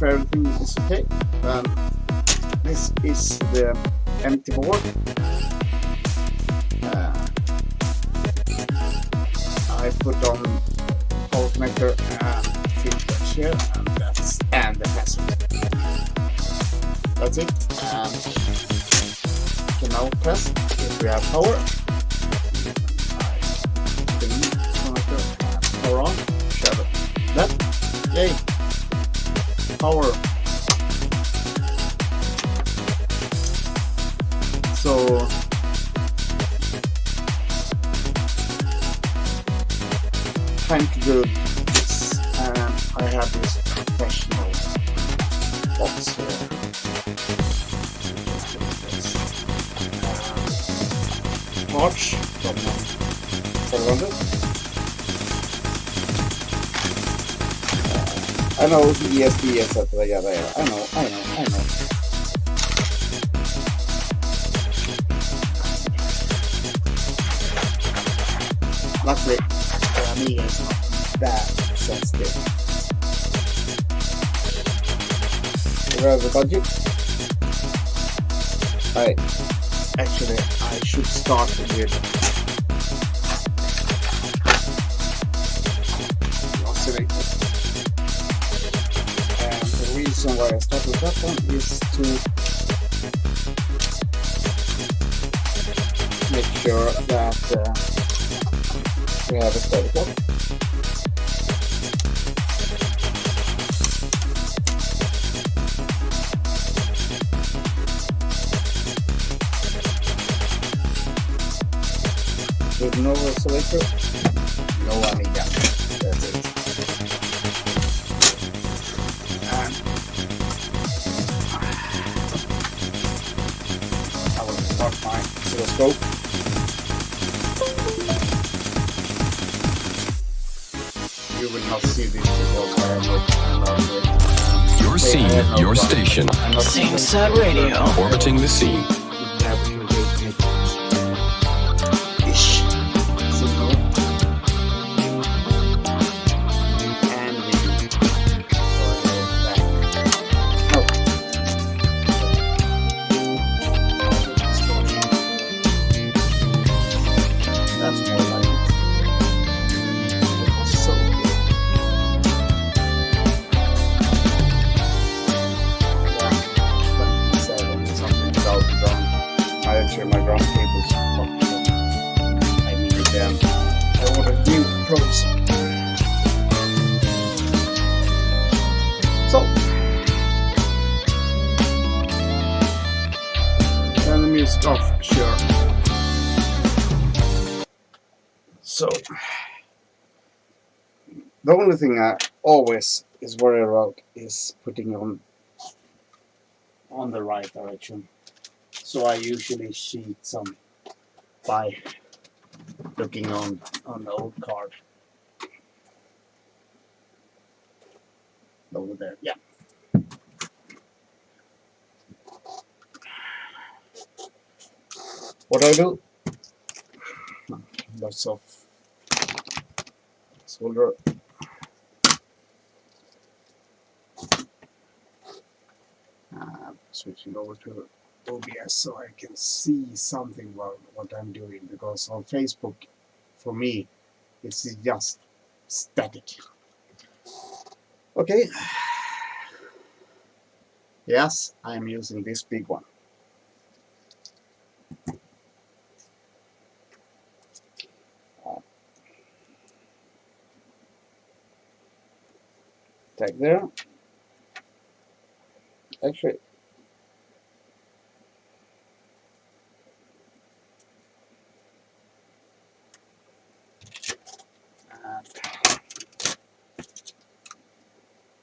if everything is okay, then this is the empty board. I put on power connector and filters here, and the password. That's it. And you can now press if we have power. Power on. Shadow. That. Yay. Power. So time to do this, and I have this professional box here. March from 700. I know ESD, etc. Yeah, I know. Luckily, ReAmiga is not that sensitive. We have the budget. I should start with oscillator. And the reason why I start with that one is to make sure that we have a steady clock. With no oscillator, no ReAmiga. That's it. And I will start my oscilloscope. You will not see this because I am not your scene, your station. Same Set Radio. Orbiting the scene. My ground cables, I needed them. I ordered new probes. So, turn the music off, sure. So, the only thing I always is worried about is putting on the right direction. So I usually cheat some by looking on the old card. Over there, yeah. What I do? Lots of solder. Switching over to OBS so I can see something about what I'm doing, because on Facebook, for me, it's just static. Okay. Yes, I'm using this big one. Tag there. Actually,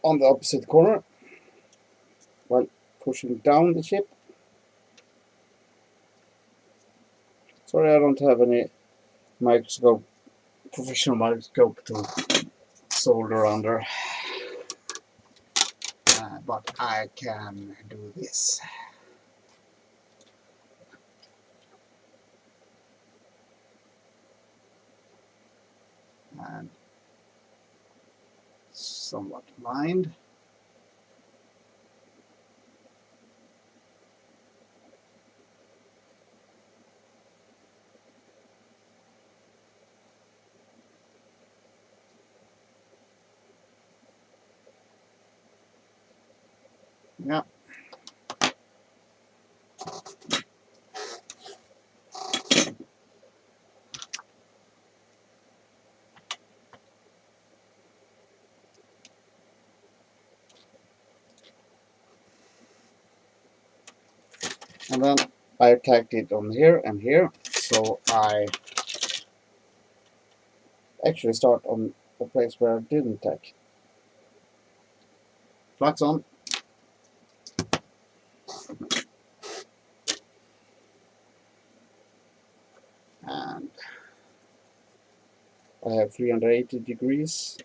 on the opposite corner, while pushing down the chip. Sorry, I don't have any microscope, professional microscope to solder under, but I can do this. And somewhat aligned. Yeah. And then I tagged it on here and here, so I actually start on the place where I didn't tag. Flux on. And I have 380 degrees.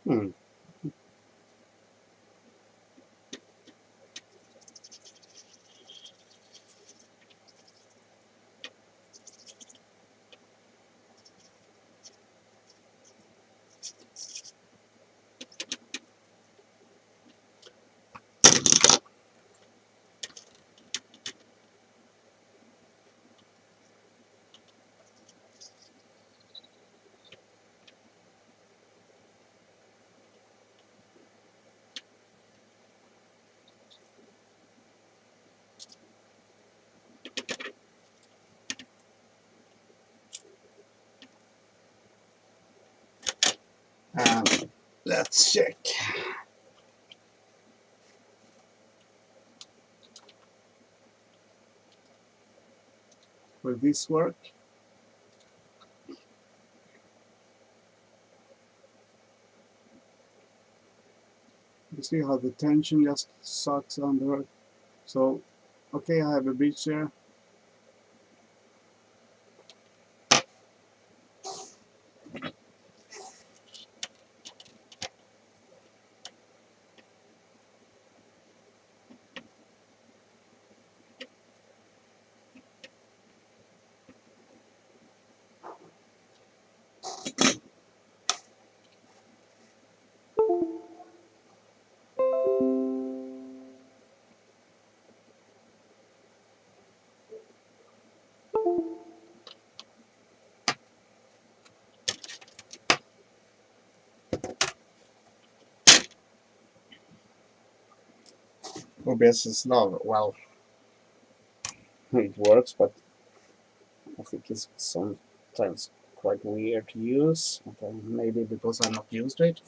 Hmm. And let's check. Will this work? You see how the tension just sucks under it? So, okay, I have a breach there. OBS is not, well, it works, but I think it's sometimes quite weird to use. Okay, maybe because I'm not used to it.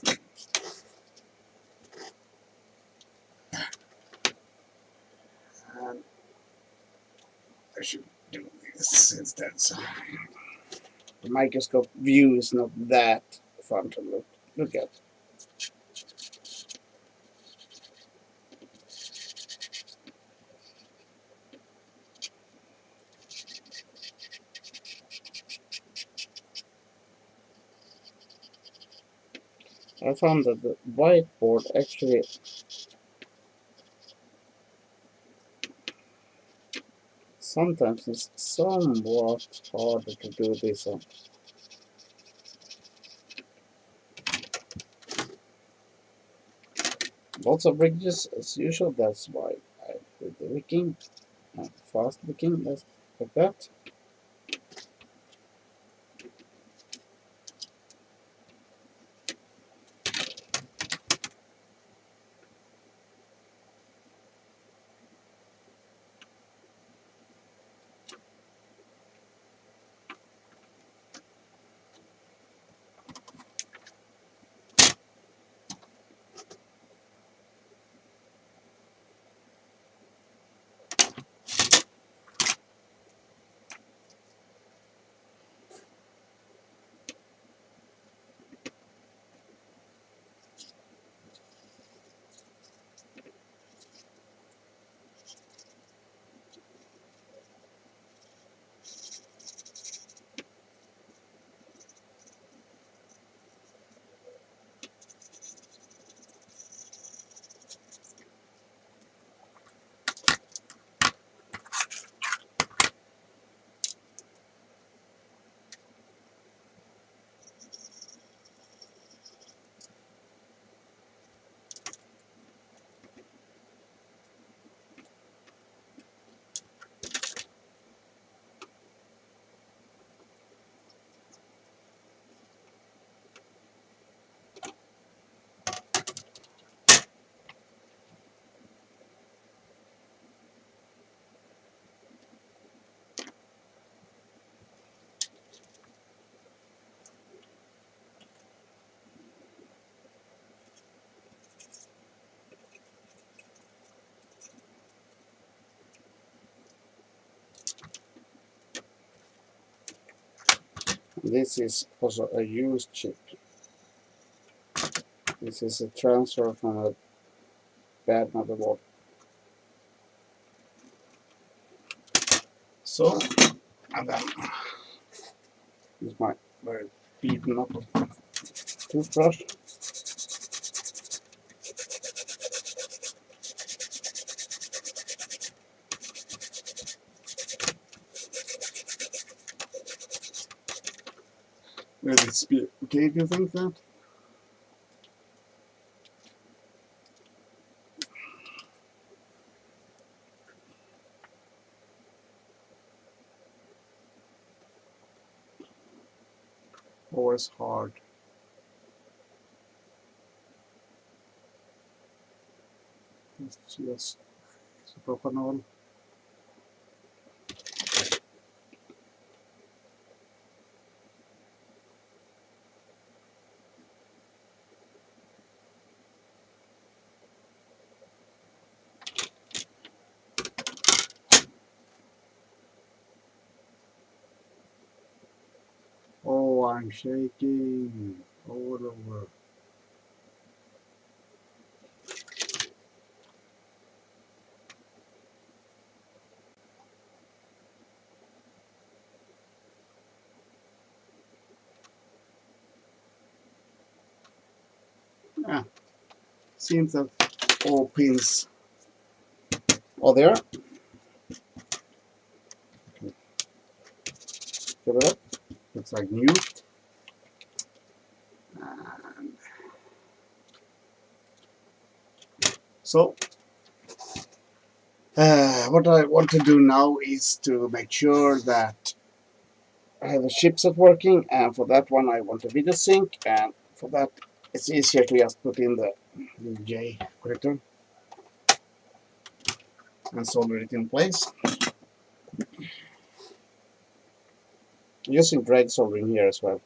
And I should do this instead. So the microscope view is not that fun to look at. I found that the whiteboard actually sometimes is somewhat harder to do this on. Lots of bridges as usual, that's why I did the wicking, fast wicking, like that. This is also a used chip. This is a transfer from a bad motherboard. So, and then use my very beaten up toothbrush. Will this be okay, do you think that? Always hard. Let's just propanol. Oh, I'm shaking all over. Yeah, seems that all pins are there. Give it up. Looks like new. And so, what I want to do now is to make sure that I have a chipset working, and for that one I want a video sync, and for that it's easier to just put in the J connector and solder it in place. I'm using drag soldering here as well.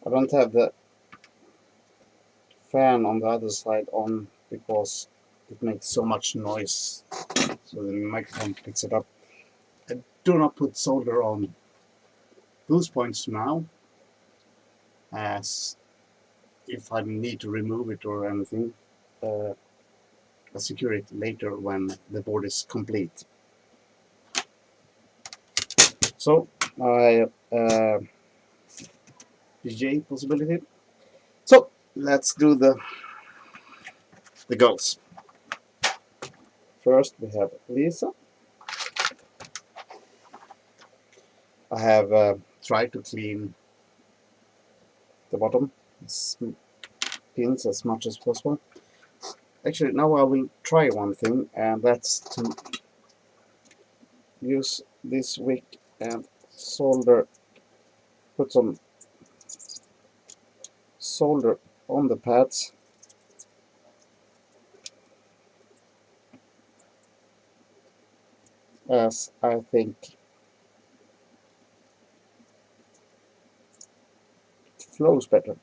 I don't have the fan on the other side on because it makes so much noise, so the microphone picks it up. I do not put solder on those points now, as if I need to remove it or anything, I'll secure it later when the board is complete. So I DJ possibility. So let's do the goals. First we have Lisa. I have tried to clean the bottom pins as much as possible. Actually, now I will try one thing, and that's to use this wick and solder, put some solder on the pads. As I think it flows better.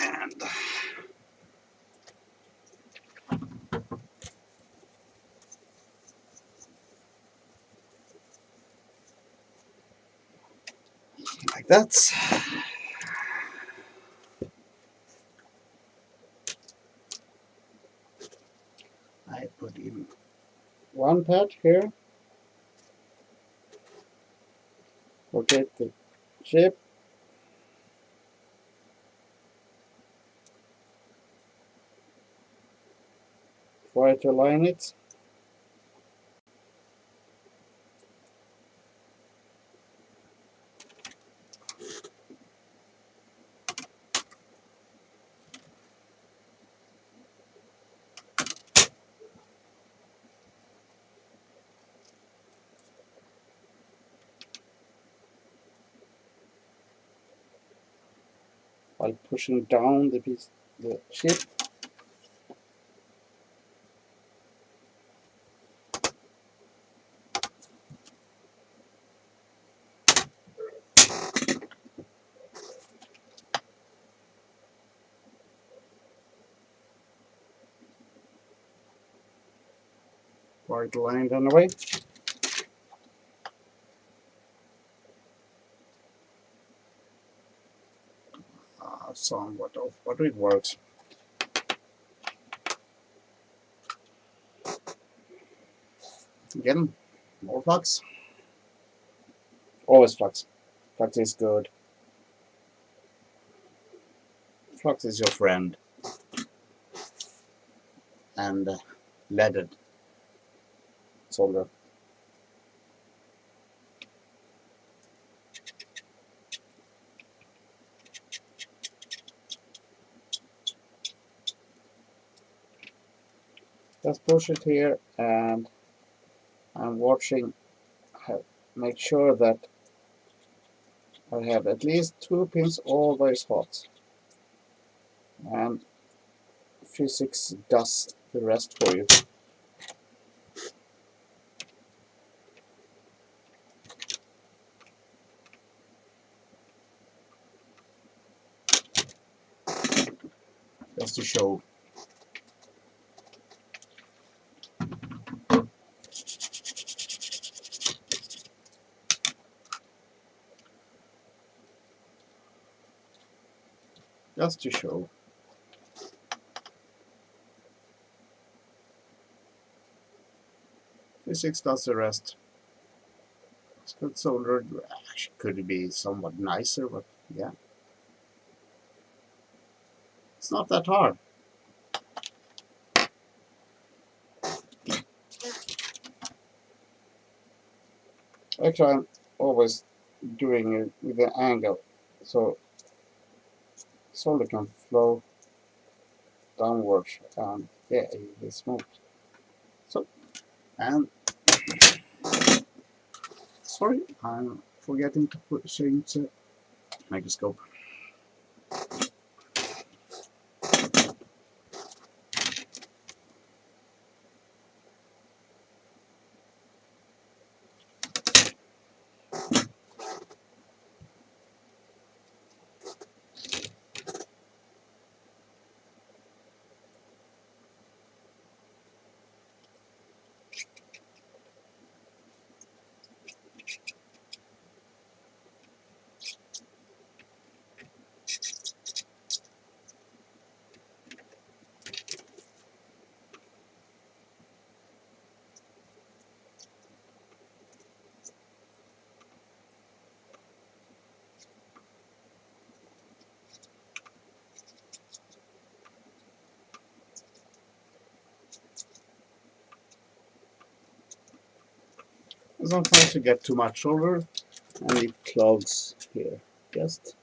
And like that. I put in one pad here, rotate the chip, try to align it. while pushing down the chip. Quite lined anyway. Somewhat off, but it works. Again, more flux. Always flux. Flux is good. Flux is your friend. And leaded solder. Just push it here, and I'm watching. Make sure that I have at least 2 pins always hot, and physics does the rest for you. Just to show. Just to show. Physics does the rest. It's good solder. Could be somewhat nicer, but yeah. It's not that hard. Actually, I'm always doing it with the angle, so solder can flow downwards, and yeah, it's smooth. So, and sorry, I'm forgetting to change the microscope. Sometimes you get too much solder, and it clogs here. Just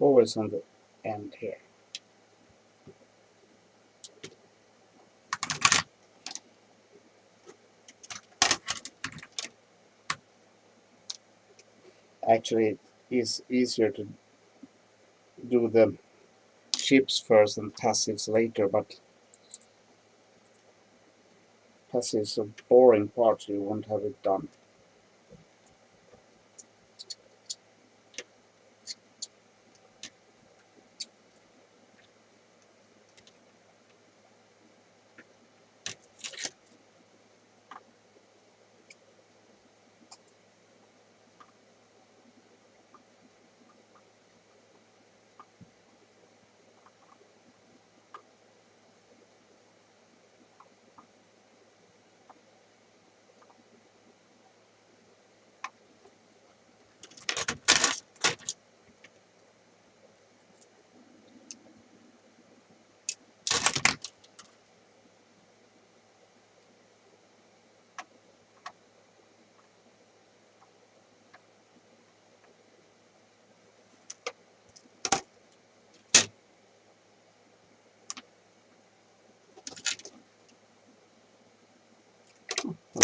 always on the end here. Actually, it is easier to do the chips first and passives later, but passives are boring part, so you won't have it done.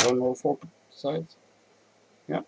don't know, 4 sides. Yeah.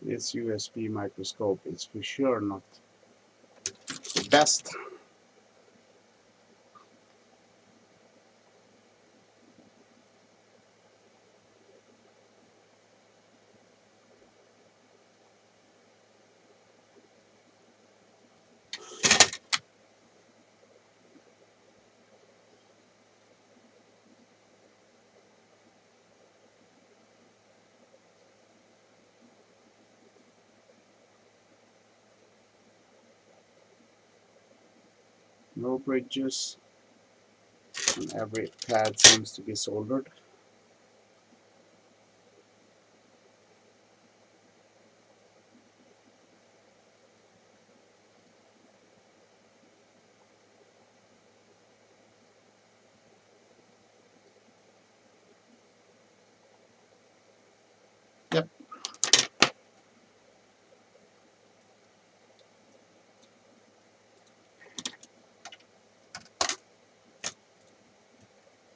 This USB microscope is for sure not the best. No bridges, and every pad seems to be soldered. Yep.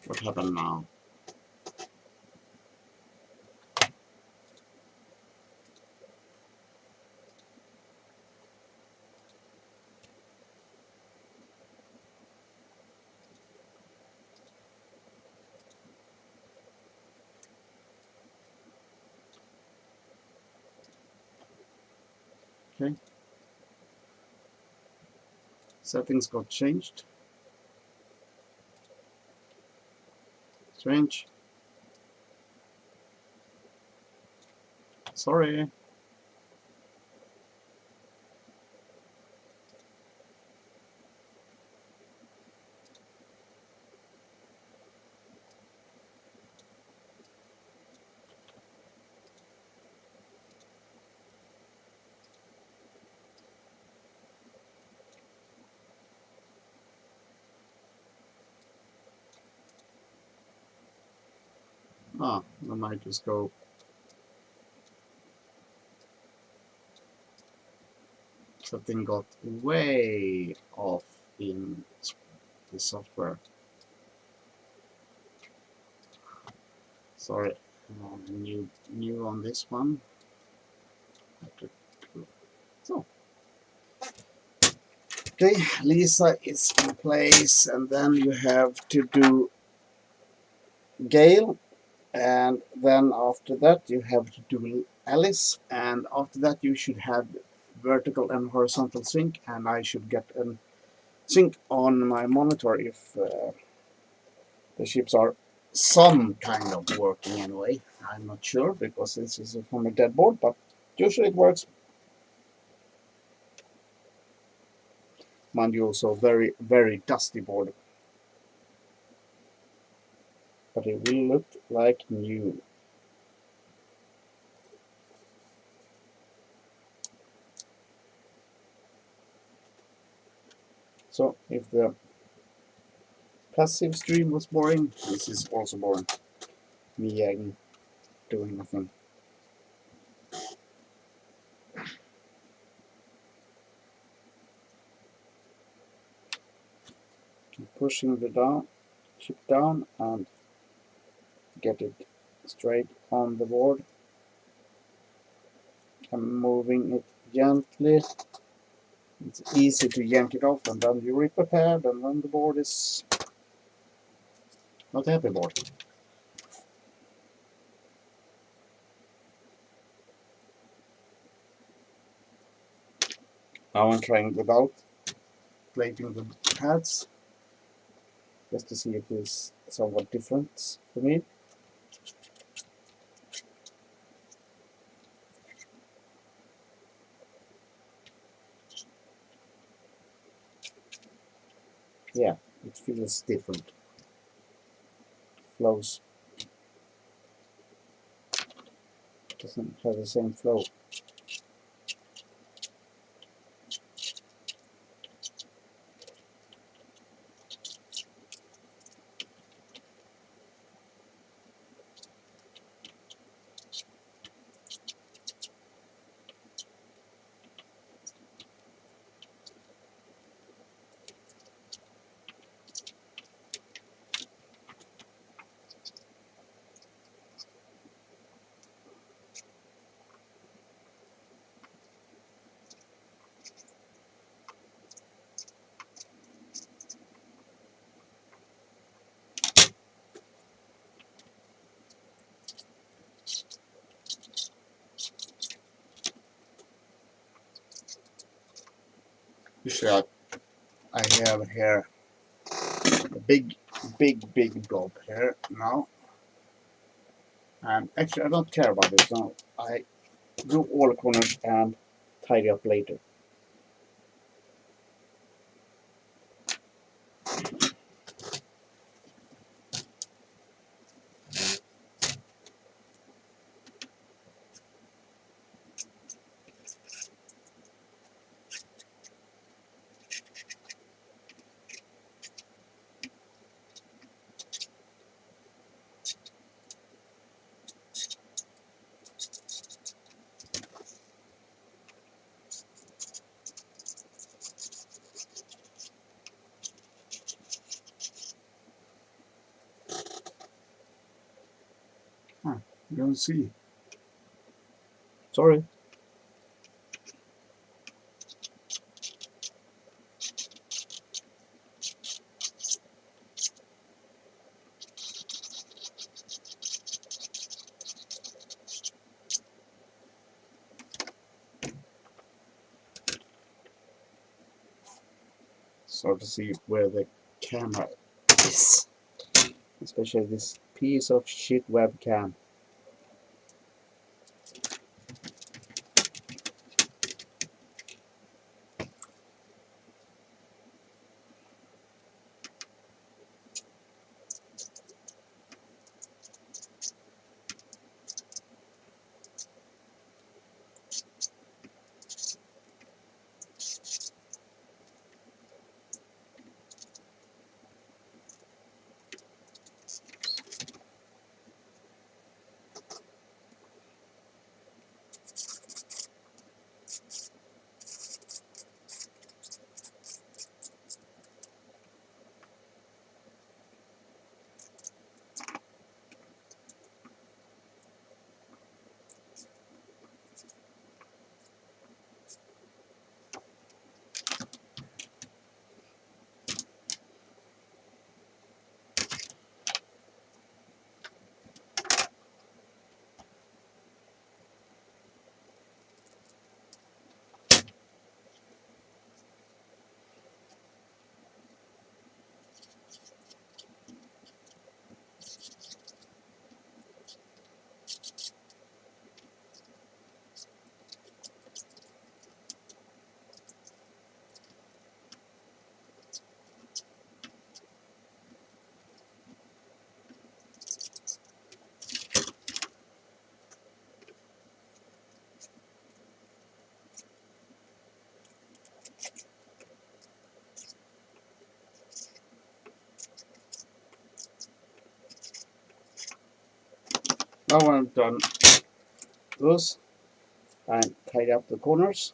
What happened now? Okay. Settings got changed. Strange. Sorry. Ah, the microscope. Something got way off in the software. Sorry, new on this one. So, okay, Lisa is in place, and then you have to do Gale, and then after that you have to do Alice, and after that you should have vertical and horizontal sync, and I should get a sync on my monitor if the chips are some kind of working anyway. I'm not sure because this is from a dead board, but usually it works. Mind you, also very, very dusty board, but it will look like new. So if the passive stream was boring, this is also boring. Me doing nothing. Pushing the chip down and get it straight on the board. I'm moving it gently. It's easy to yank it off, and then you rip a pad, and then the board is not a happy board. Now I'm trying without plating the pads, just to see if it's somewhat different for me. yeah, it feels different. Flows doesn't have the same flow. Usually I have here a big blob here now, and actually I don't care about it now. I do all corners and tidy up later. Huh, you don't see. Sorry. So to see where the camera is, especially this piece of shit webcam. Now when I'm done those and tidy up the corners,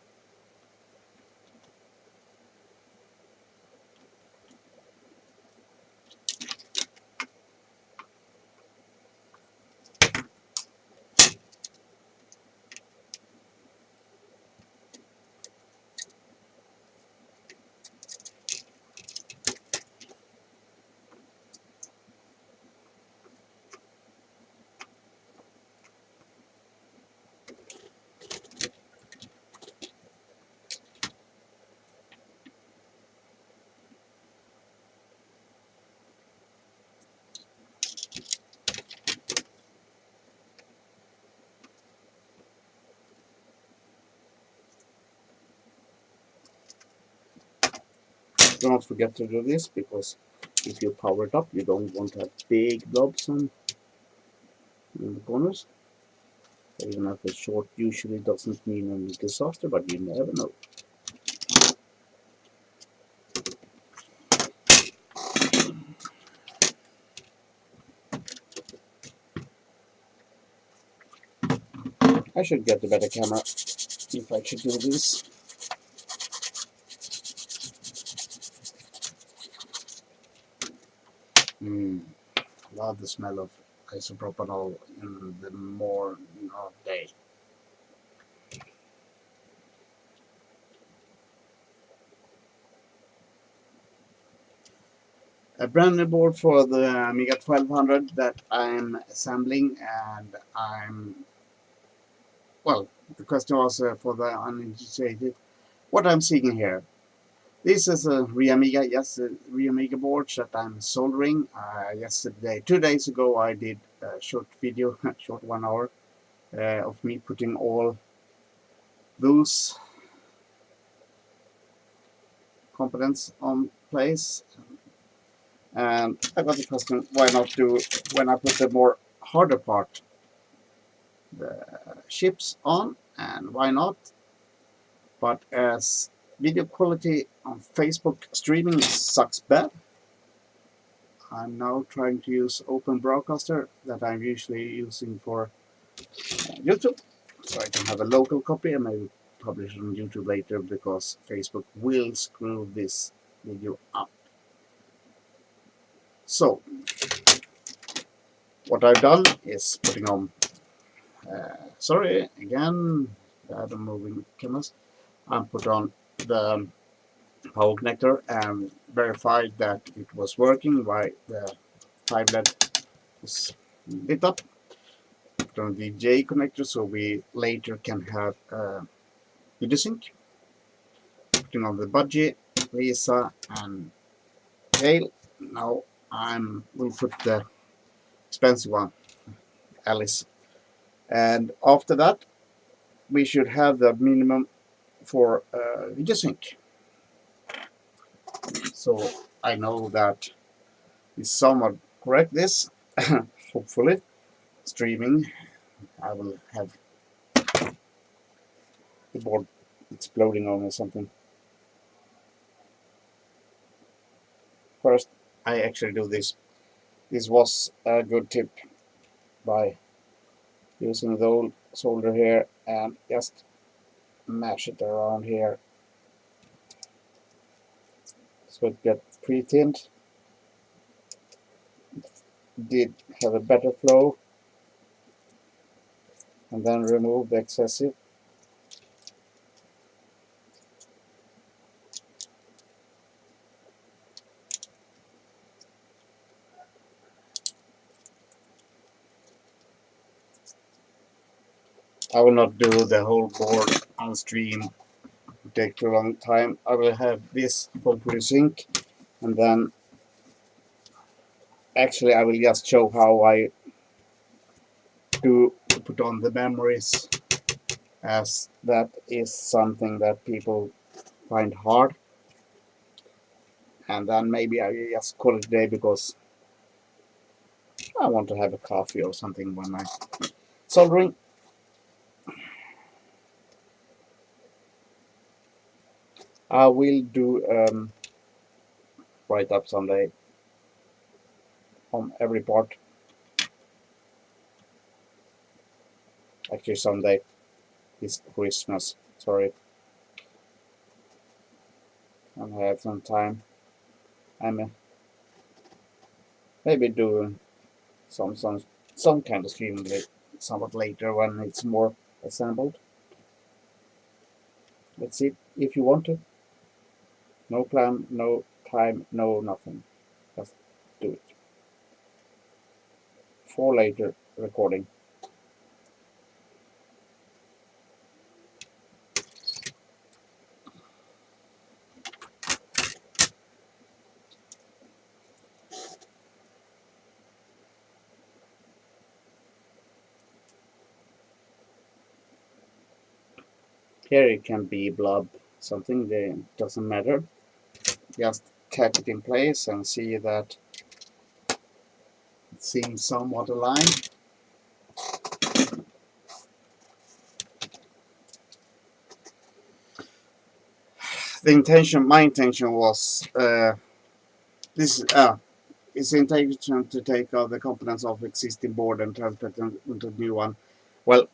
do not forget to do this, because if you power it up, you don't want to have big blobs on in the corners. Even if it's short, usually doesn't mean any disaster, but you never know. I should get a better camera if I should do this. Love the smell of isopropanol in the morning of day. A brand new board for the Amiga 1200 that I'm assembling, and well, the question was for the uninitiated, what I'm seeing here. This is a ReAmiga, yes, a ReAmiga board that I'm soldering. Yesterday, 2 days ago, I did a short video, short 1 hour, of me putting all those components on place. And I got the question, why not do, when I put the more harder part, the chips on, and why not? But as video quality on Facebook streaming sucks bad, I'm now trying to use Open Broadcaster that I'm usually using for YouTube, so I can have a local copy and maybe publish it on YouTube later, because Facebook will screw this video up. So what I've done is putting on, sorry again, I'm moving cameras. I put on the power connector and verified that it was working while the 5 LED is lit up. Put on the J connector so we later can have video sync. Putting on the budgie, Lisa, and Dale. Now we'll put the expensive one, Alice. And after that, we should have the minimum for video sync. So I know that is somewhat correct this. Hopefully, streaming, I will have the board exploding on or something. First, I actually do this. This was a good tip by using the old solder here and just mash it around here so it gets pre-thinned. Did have a better flow, and then remove the excessive. I will not do the whole board on stream, it takes a long time. I will have this hopefully sync, and then actually I will just show how I do put on the memories, as that is something that people find hard. And then maybe I will just call it a day, because I want to have a coffee or something when I'm soldering. I will do write up someday on every part. Actually, someday this Christmas. Sorry, and I have some time. I'm maybe doing some kind of streaming somewhat later when it's more assembled. Let's see if you want to. No plan, no time, no nothing. Just do it. For later recording. Here it can be blob something, it doesn't matter. Just tap it in place and see that it seems somewhat aligned. My intention was it's the intention to take out the components of existing board and transfer them into the new one. Well,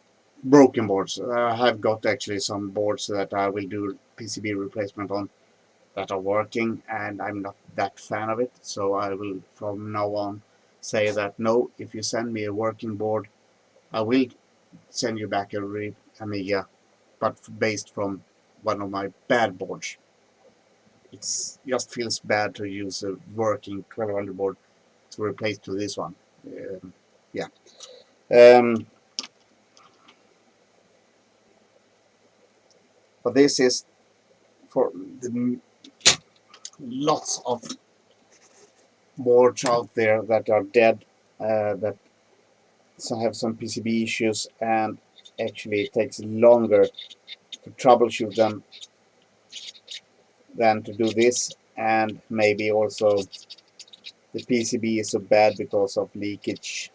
broken boards. I have got actually some boards that I will do PCB replacement on that are working, and I'm not that fan of it. So I will from now on say that no, if you send me a working board, I will send you back a ReAmiga, but based from one of my bad boards. It just feels bad to use a working 1200 board to replace to this one. Yeah. But this is for the lots of boards out there that are dead, that have some PCB issues, and actually it takes longer to troubleshoot them than to do this, and maybe also the PCB is so bad because of leakage.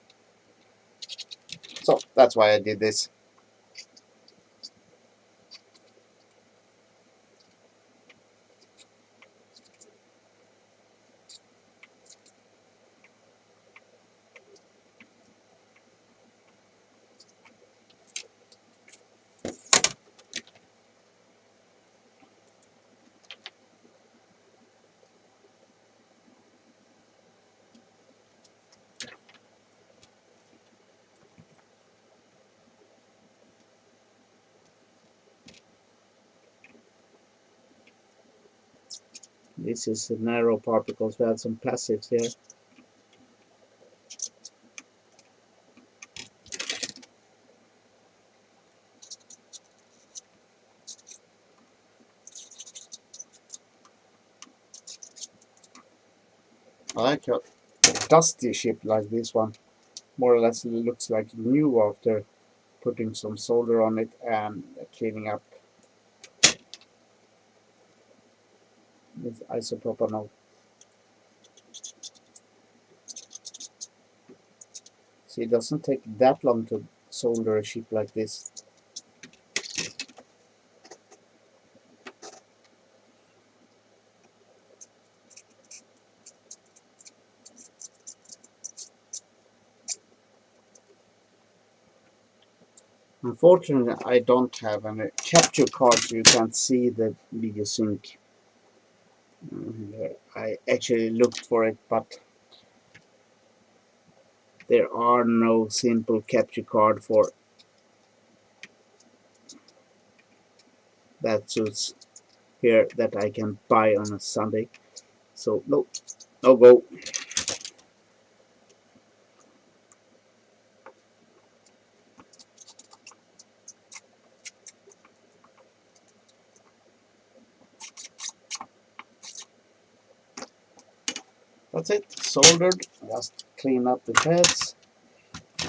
So that's why I did this. This is a narrow part because we had some passives here. I like a dusty chip like this one. More or less looks like new after putting some solder on it and cleaning up with isopropanol. See, it doesn't take that long to solder a chip like this. Unfortunately, I don't have any capture card, so you can't see the video sync. I actually looked for it, but there are no simple capture card for that suits here that I can buy on a Sunday. So no go. That's it, soldered. Just clean up the pads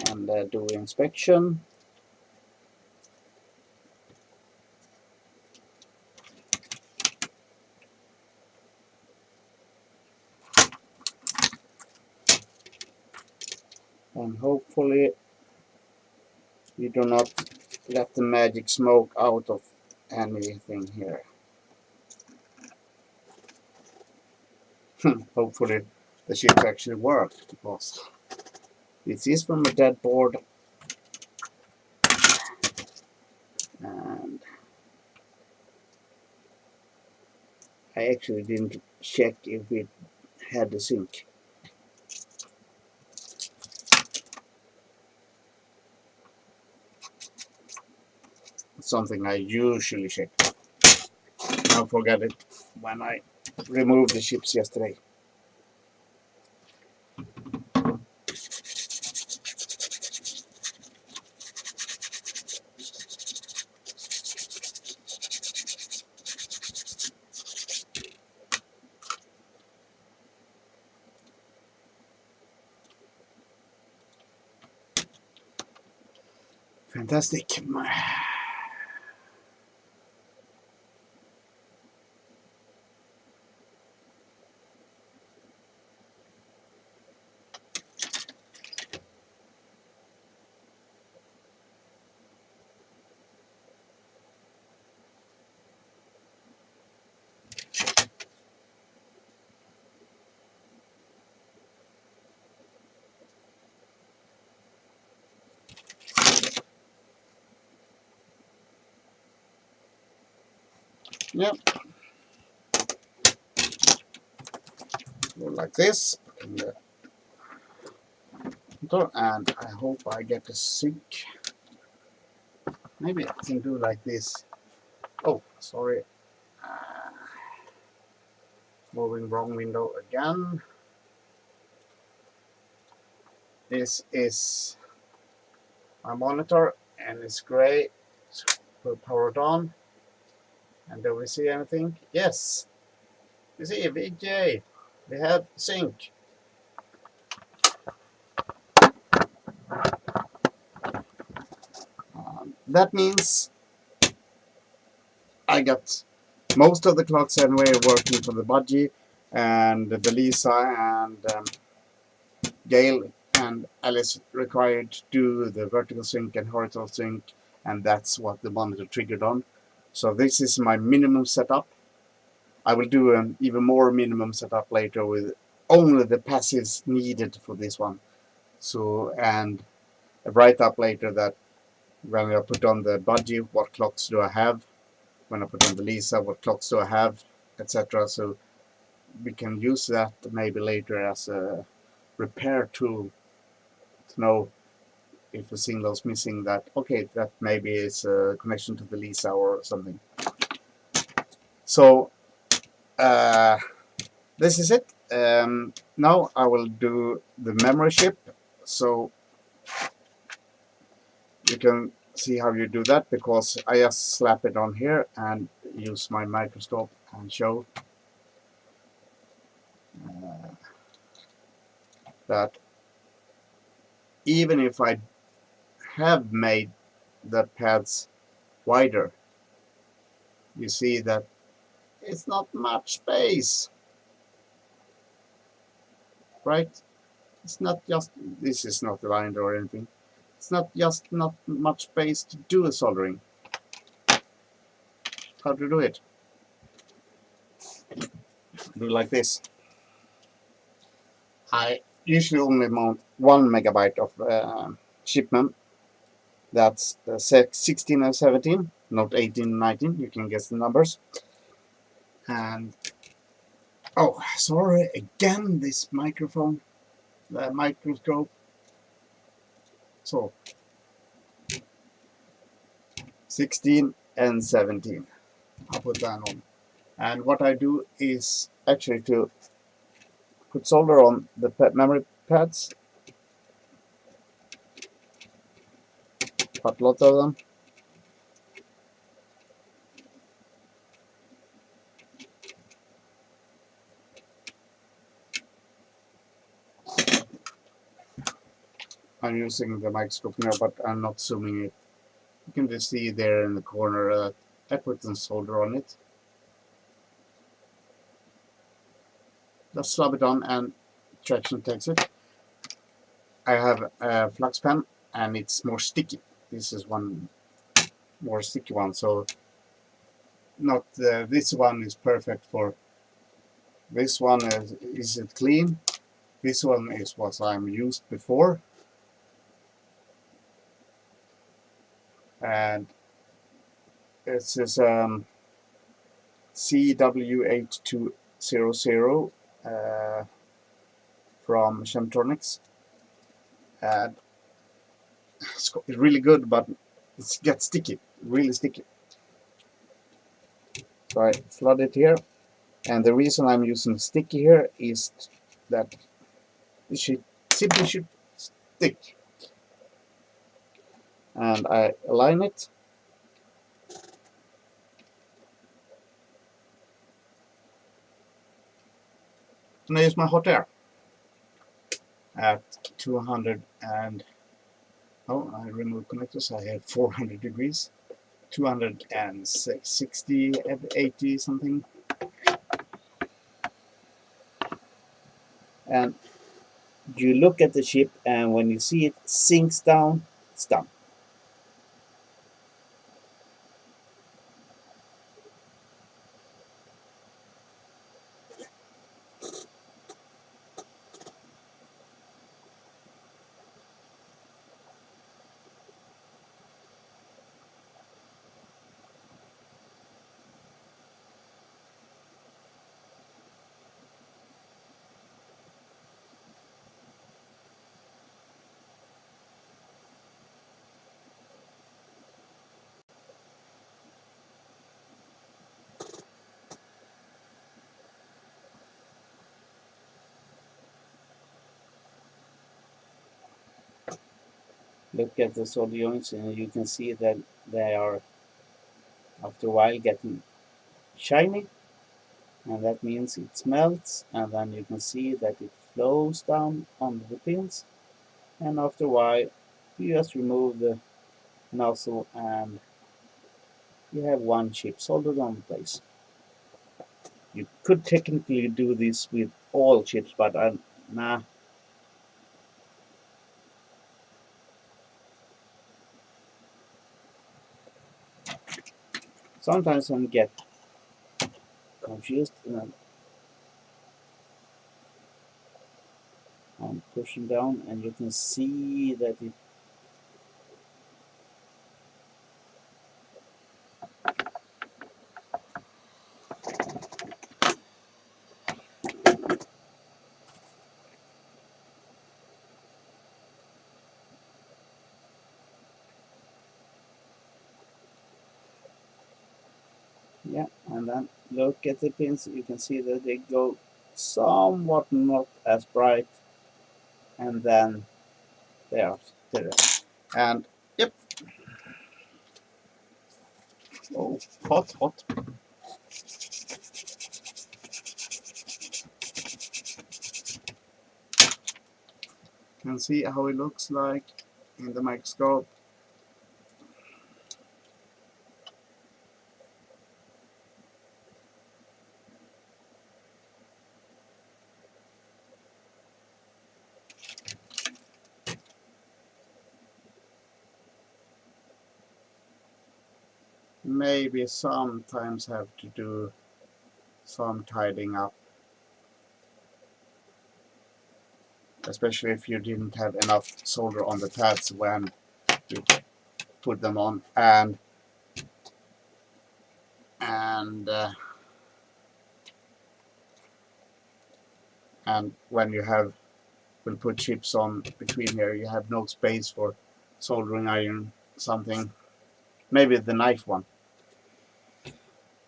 and do inspection. And hopefully you do not let the magic smoke out of anything here. Hopefully the chip actually worked, because this is from a dead board, and I actually didn't check if it had the sync. Something I usually check. I forgot it when I removed the chips yesterday. Fantastic. Yeah, go like this, and I hope I get a sync. Maybe I can do like this. Oh, sorry. Moving wrong window again. This is my monitor, and it's gray. So we'll power it on. And do we see anything? Yes. You see, VGA. We have sync. That means I got most of the clocks anyway working for the budgie, and the Lisa and Gail and Alice required to do the vertical sync and horizontal sync, and that's what the monitor triggered on. So this is my minimum setup. I will do an even more minimum setup later with only the passives needed for this one. So, and a write up later that when I put on the budgie, what clocks do I have? When I put on the Lisa, what clocks do I have? Etc. So we can use that maybe later as a repair tool to know if a signal is missing, that okay, that maybe is a connection to the Lisa or something. So this is it. Now I will do the memory chip, so you can see how you do that, because I just slap it on here and use my microscope and show that even if I have made the pads wider, you see that it's not much space, right? It's not just, this is not aligned or anything. It's not much space to do a soldering. How to do it? Do like this. I usually only mount 1 megabyte of shipment. That's 16 and 17, not 18 and 19. You can guess the numbers. And oh, sorry again, this microphone, the microscope. So 16 and 17. I'll put that on. And what I do is actually to put solder on the memory pads. Got lots of them. I'm using the microscope now, but I'm not zooming it. You can just see there in the corner that I put some solder on it. Just slap it on and traction takes it. I have a flux pen and it's more sticky. This is one more sticky one, so not this one is perfect for this one. Is it clean? This one is what I'm used before, and it's this CW8200 from Chemtronics, and it's really good, but it gets sticky, really sticky. So I flood it here, and the reason I'm using sticky here is that it simply should stick. And I align it. And I use my hot air at 200 and oh, I remove connectors. I have 400 degrees, 260, 80 something. And you look at the chip, and when you see it sinks down, it's done. look at the solder joints and you can see that they are after a while getting shiny, and that means it smelts, and then you can see that it flows down on the pins, and after a while you just remove the nozzle and you have one chip soldered on place. You could technically do this with all chips, but nah. Sometimes I get confused and I'm pushing down and you can see that it yeah, and then look at the pins, you can see that they go somewhat not as bright, and then they are there. And yep, oh, hot. You can see how it looks like in the microscope. Maybe sometimes have to do some tidying up, especially if you didn't have enough solder on the pads when you put them on, and when you will put chips on between here, you have no space for soldering iron something, maybe the knife one.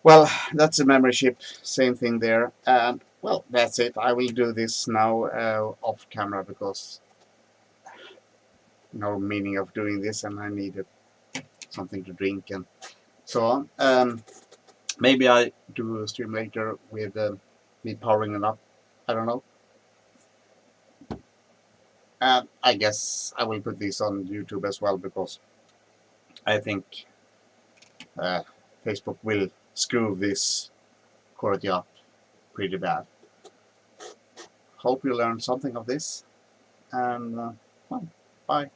Well, that's a memory chip, same thing there, and well, that's it. I will do this now off camera because no meaning of doing this, and I needed something to drink and so on. Maybe I do a stream later with me powering it up. I don't know. And I guess I will put this on YouTube as well because I think uh, Facebook will screw this quality up pretty bad. Hope you learned something of this, and well, bye.